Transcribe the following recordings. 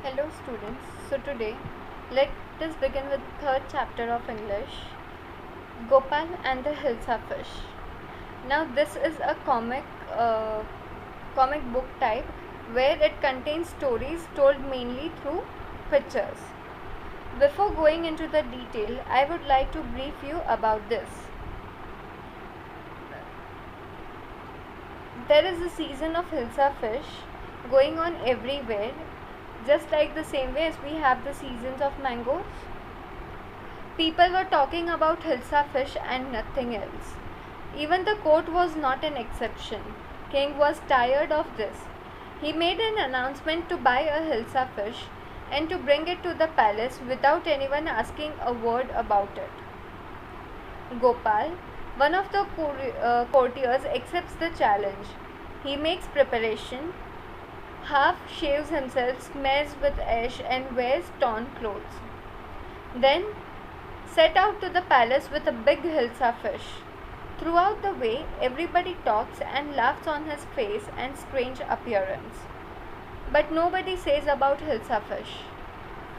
Hello students, so today let us begin with third chapter of English, Gopal and the Hilsa Fish. Now this is a comic book type where it contains stories told mainly through pictures. Before going into the detail, I would like to brief you about this. There is a season of Hilsa Fish going on everywhere, just like the same way as we have the seasons of mangoes. People were talking about Hilsa fish and nothing else. Even the court was not an exception. King was tired of this. He made an announcement to buy a Hilsa fish and to bring it to the palace without anyone asking a word about it. Gopal, one of the courtiers, accepts the challenge. He makes preparation, half shaves himself, smears with ash, and wears torn clothes. Then set out to the palace with a big Hilsa fish. Throughout the way, everybody talks and laughs on his face and strange appearance. But nobody says about Hilsa fish.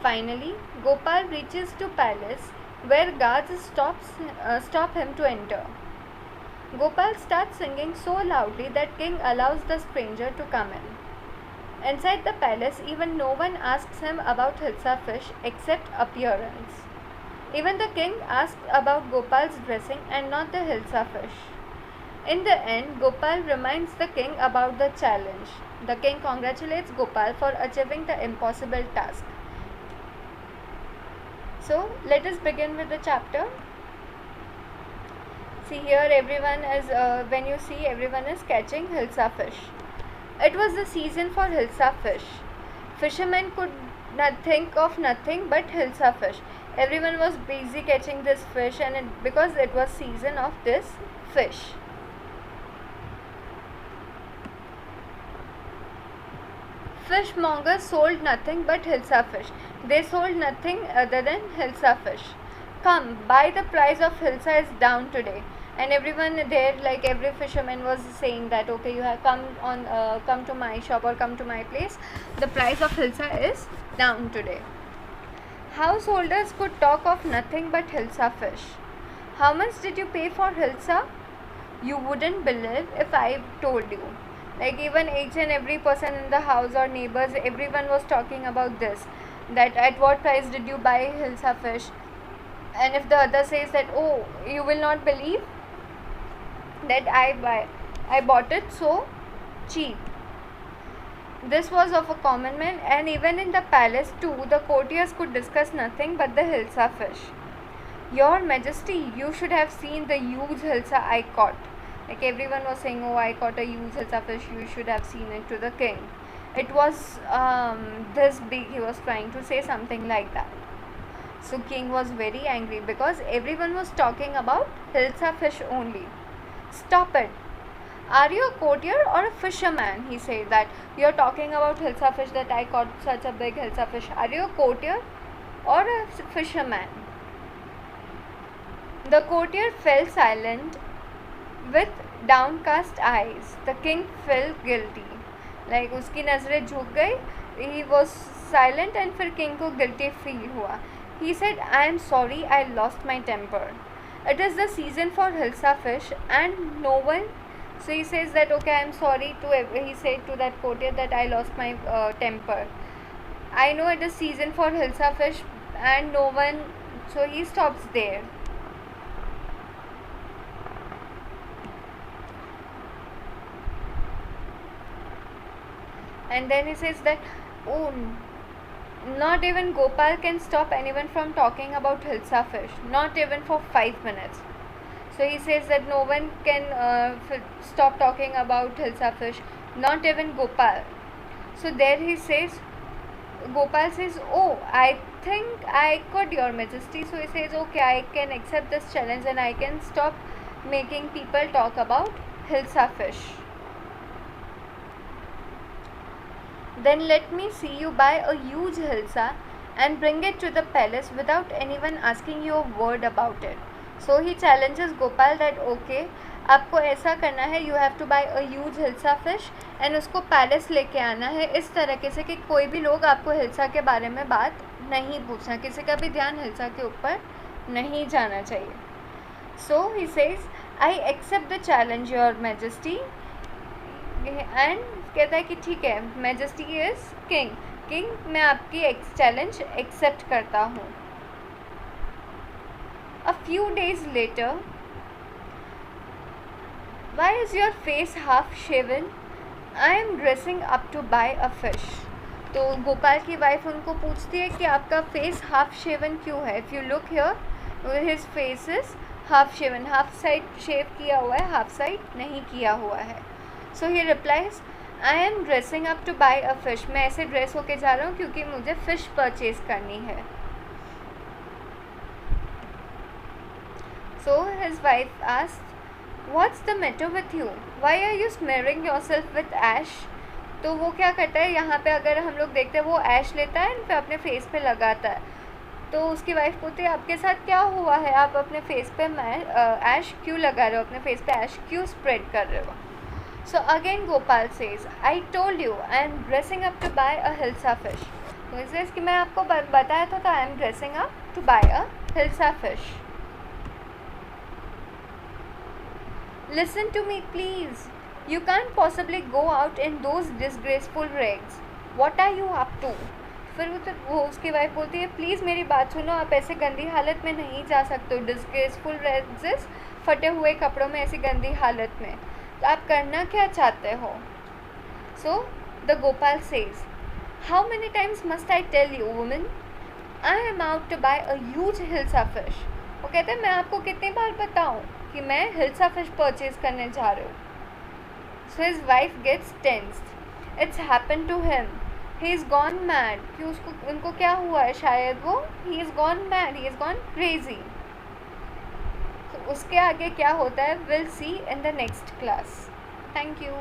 Finally, Gopal reaches to palace where guards stop him to enter. Gopal starts singing so loudly that king allows the stranger to come in. Inside the palace, even no one asks him about Hilsa fish except appearance. Even the king asked about Gopal's dressing and not the Hilsa fish. In the end, Gopal reminds the king about the challenge. The king congratulates Gopal for achieving the impossible task. So, let us begin with the chapter. See here, everyone is, when you see, everyone is catching Hilsa fish. It was the season for Hilsa fish. Fishermen could not think of nothing but Hilsa fish. Everyone was busy catching this fish, and because it was season of this fish. Fishmongers sold nothing but Hilsa fish. They sold nothing other than Hilsa fish. Come, buy, the price of Hilsa is down today. And everyone there, like every fisherman was saying that, okay, you have come to my shop or come to my place. The price of Hilsa is down today. Householders could talk of nothing but Hilsa fish. How much did you pay for Hilsa? You wouldn't believe if I told you. Like even each and every person in the house or neighbors, everyone was talking about this. That at what price did you buy Hilsa fish? And if the other says that, oh, you will not believe that I bought it so cheap. This was of a common man, and even in the palace too, the courtiers could discuss nothing but the Hilsa fish. Your Majesty, you should have seen the huge Hilsa I caught. Like everyone was saying, oh, I caught a huge Hilsa fish, you should have seen it, to the king. It was this big, he was trying to say something like that. So king was very angry because everyone was talking about Hilsa fish only. Stop it. Are you a courtier or a fisherman? He said that you are talking about Hilsa fish, that I caught such a big Hilsa fish. Are you a courtier or a fisherman? The courtier fell silent with downcast eyes. The king felt guilty. Like उसकी नजरें झुक गई. He was silent and फिर king को guilty feel हुआ. He said, I am sorry, I lost my temper. It is the season for Hilsa fish and no one. So he says that, okay, I am sorry he said to that courtier that I lost my temper. I know it is season for Hilsa fish and no one. So he stops there. And then he says that, oh, not even Gopal can stop anyone from talking about Hilsa fish, not even for 5 minutes. So he says that no one can stop talking about Hilsa fish, not even Gopal. So there he says, Gopal says, oh, I think I could, Your Majesty. So he says, okay, I can accept this challenge and I can stop making people talk about Hilsa fish. Then let me see you buy a huge Hilsa and bring it to the palace without anyone asking you a word about it. So he challenges Gopal that okay, आपको ऐसा करना है, you have to buy a huge hilsa fish and उसको palace लेके आना है इस तरीके से कि कोई भी लोग आपको हिल्सा के बारे में बात नहीं पूछना, किसी का भी ध्यान हिल्सा के ऊपर नहीं जाना चाहिए. So he says I accept the challenge your majesty, and कहता है कि ठीक है, मैजेस्टी इज किंग, किंग मैं आपकी चैलेंज एक्सेप्ट करता हूँ. A few days later, why is your face half shaven? I am dressing up to buy a fish. तो गोपाल की वाइफ उनको पूछती है कि आपका फेस हाफ शेवन क्यों है. If you look here his face is half shaven, half side shave किया हुआ है, हाफ साइड नहीं किया हुआ है. So he replies I am dressing up to buy a fish, मैं ऐसे ड्रेस होके जा रहा हूँ क्योंकि मुझे फ़िश परचेज करनी है. So his wife asked, "What's the matter with you? Why are you smearing yourself with ash?" तो वो क्या करता है, यहाँ पे अगर हम लोग देखते हैं वो ऐश लेता है फिर अपने फेस पे लगाता है. तो उसकी वाइफ पूछती है आपके साथ क्या हुआ है, आप अपने फेस पे ऐश क्यों लगा रहे हो, अपने फेस पे ऐश क्यों स्प्रेड कर रहे हो. So again Gopal says I told you I am dressing up to buy a hilsa fish. तो इसे कि मैं आपको बताया था, I am dressing up to buy a hilsa fish. Listen to me, please. You can't possibly go out in those disgraceful rags. What are you up to? फिर वो उसकी वाइफ बोलती है प्लीज़ मेरी बात सुनो, आप ऐसे गंदी हालत में नहीं जा सकते हो. डिस्ग्रेसफुल रैग्स, फटे हुए कपड़ों में ऐसी गंदी हालत में, तो आप करना क्या चाहते हो. So the Gopal says how many times must I tell you women, I am out to buy a huge hilsa fish. वो कहते हैं मैं आपको कितनी बार बताऊँ कि मैं हिल्सा फिश परचेज करने जा रहे हूँ. So his wife gets tensed. It's happen to him, he is gone mad. कि उसको उनको क्या हुआ है, शायद वो he is gone mad, he is gone crazy. तो उसके आगे क्या होता है will see in the next class. Thank you.